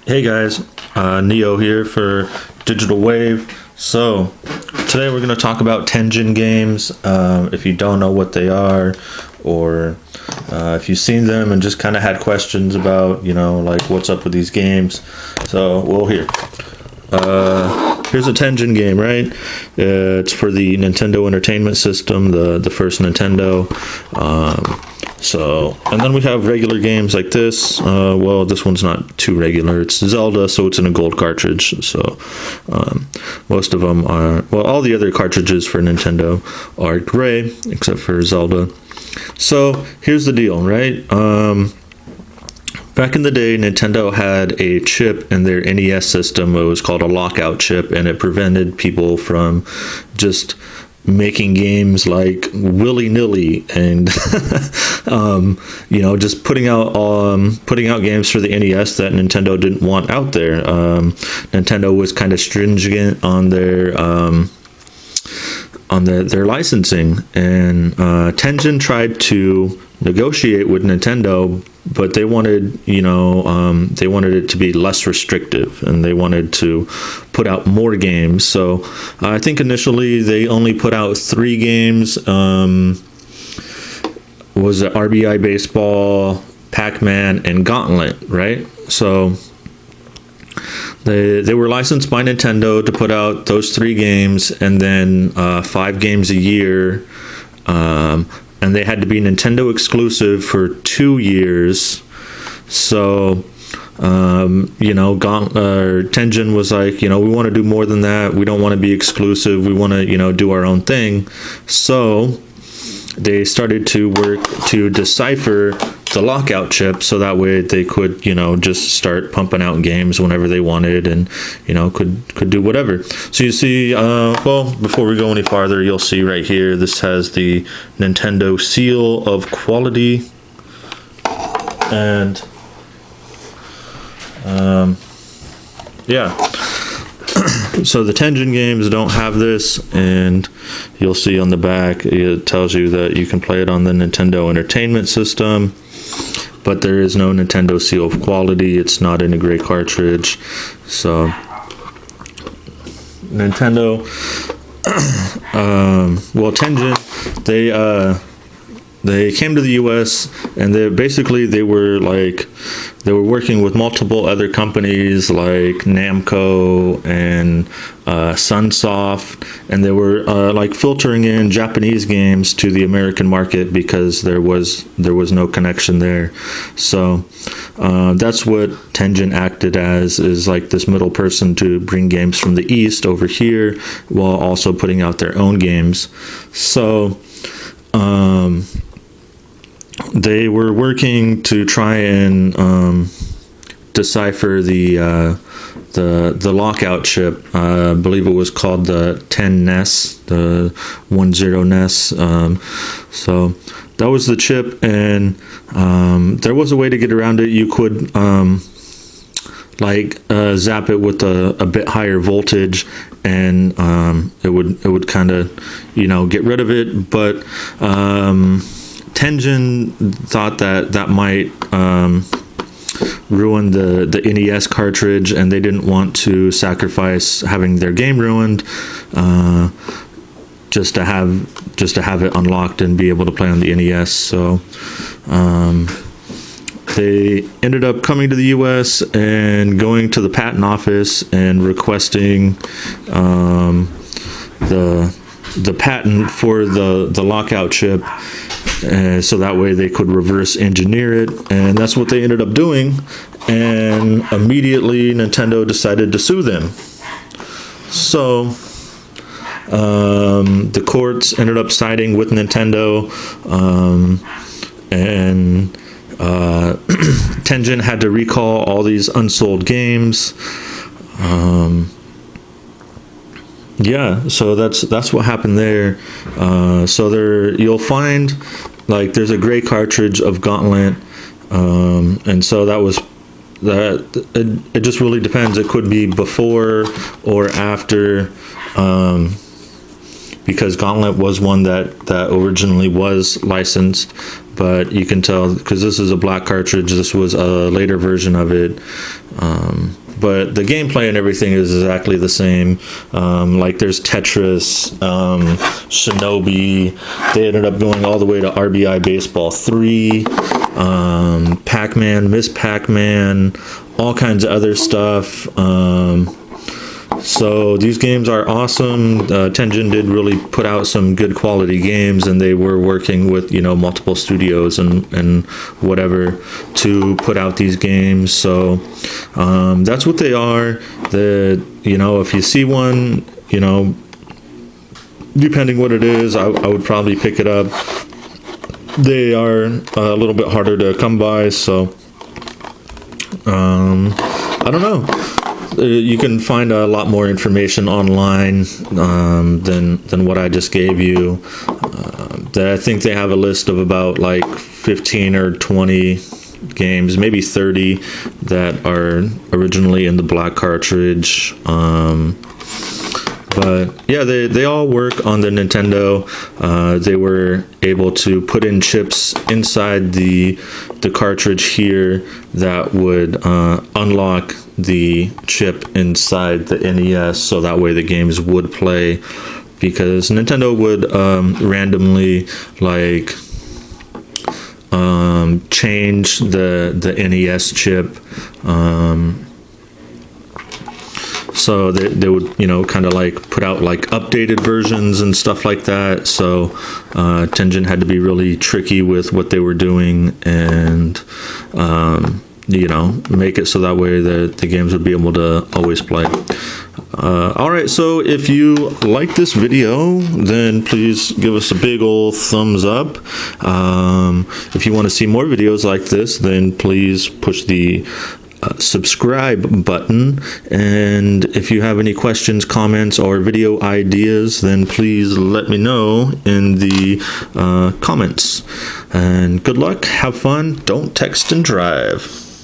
Hey guys, Neo here for Digital Wave. So today we're going to talk about Tengen games. If you don't know what they are, or if you've seen them and just kind of had questions about, like what's up with these games. So, well, here's a Tengen game, right? It's for the Nintendo Entertainment System, the first Nintendo. And then we have regular games like this. Well, this one's not too regular. It's Zelda, so it's in a gold cartridge. So most of them are, well, all the other cartridges for Nintendo are gray, except for Zelda. So here's the deal, right? Back in the day, Nintendo had a chip in their NES system. It was called a lockout chip, and it prevented people from just making games like willy-nilly and just putting out games for the NES that Nintendo didn't want out there. Nintendo was kind of stringent on their licensing, and Tengen tried to negotiate with Nintendo, but they wanted it to be less restrictive, and they wanted to put out more games. So I think initially they only put out 3 games. Was it RBI Baseball, Pac-Man, and Gauntlet, right? So they were licensed by Nintendo to put out those 3 games, and then 5 games a year. And they had to be Nintendo exclusive for 2 years. So, Tengen was like, we want to do more than that. We don't want to be exclusive. We want to, do our own thing. So they started to work to decipher the lockout chip, so that way they could, just start pumping out games whenever they wanted, and, could do whatever. So you see, before we go any farther, you'll see right here, this has the Nintendo seal of quality, and, so the Tengen games don't have this, and you'll see on the back, it tells you that you can play it on the Nintendo Entertainment System, but there is no Nintendo seal of quality. It's not in a gray cartridge. So Nintendo, Tengen, they came to the US, and they were working with multiple other companies like Namco and Sunsoft, and they were filtering in Japanese games to the American market because there was no connection there. So that's what Tengen acted as, is like this middle person to bring games from the East over here while also putting out their own games. So they were working to try and decipher the lockout chip. I believe it was called the 10 NES, the 10 NES. So that was the chip, and there was a way to get around it. You could zap it with a bit higher voltage, and it would kind of get rid of it, but Tengen thought that might ruin the NES cartridge, and they didn't want to sacrifice having their game ruined just to have it unlocked and be able to play on the NES. So they ended up coming to the US and going to the patent office and requesting the patent for the lockout chip, so that way they could reverse engineer it, and that's what they ended up doing. And immediately Nintendo decided to sue them. So the courts ended up siding with Nintendo, and Tengen had to recall all these unsold games. So that's what happened there. So you'll find there's a gray cartridge of Gauntlet, and so it just really depends. It could be before or after, because Gauntlet was one that originally was licensed, but you can tell because this is a black cartridge. This was a later version of it. But the gameplay and everything is exactly the same. Like there's Tetris, Shinobi. They ended up going all the way to RBI Baseball 3, Pac-Man, Miss Pac-Man, all kinds of other stuff. So these games are awesome. Tengen did really put out some good quality games, and they were working with, you know, multiple studios and whatever to put out these games. So that's what they are. You know, if you see one, you know, depending what it is, I would probably pick it up. They are a little bit harder to come by, so I don't know. You can find a lot more information online than what I just gave you. I think they have a list of about like 15 or 20 games, maybe 30 that are originally in the black cartridge. But yeah, they all work on the Nintendo. They were able to put in chips inside the cartridge here that would unlock the chip inside the NES, so that way the games would play, because Nintendo would randomly like change the NES chip. So they would, you know, kind of like put out like updated versions and stuff like that. So Tengen had to be really tricky with what they were doing, and you know, make it so that way that the games would be able to always play. All right, so if you like this video, then please give us a big old thumbs up. If you want to see more videos like this, then please push the subscribe button. And if you have any questions, comments, or video ideas, then please let me know in the comments. And good luck, have fun, don't text and drive.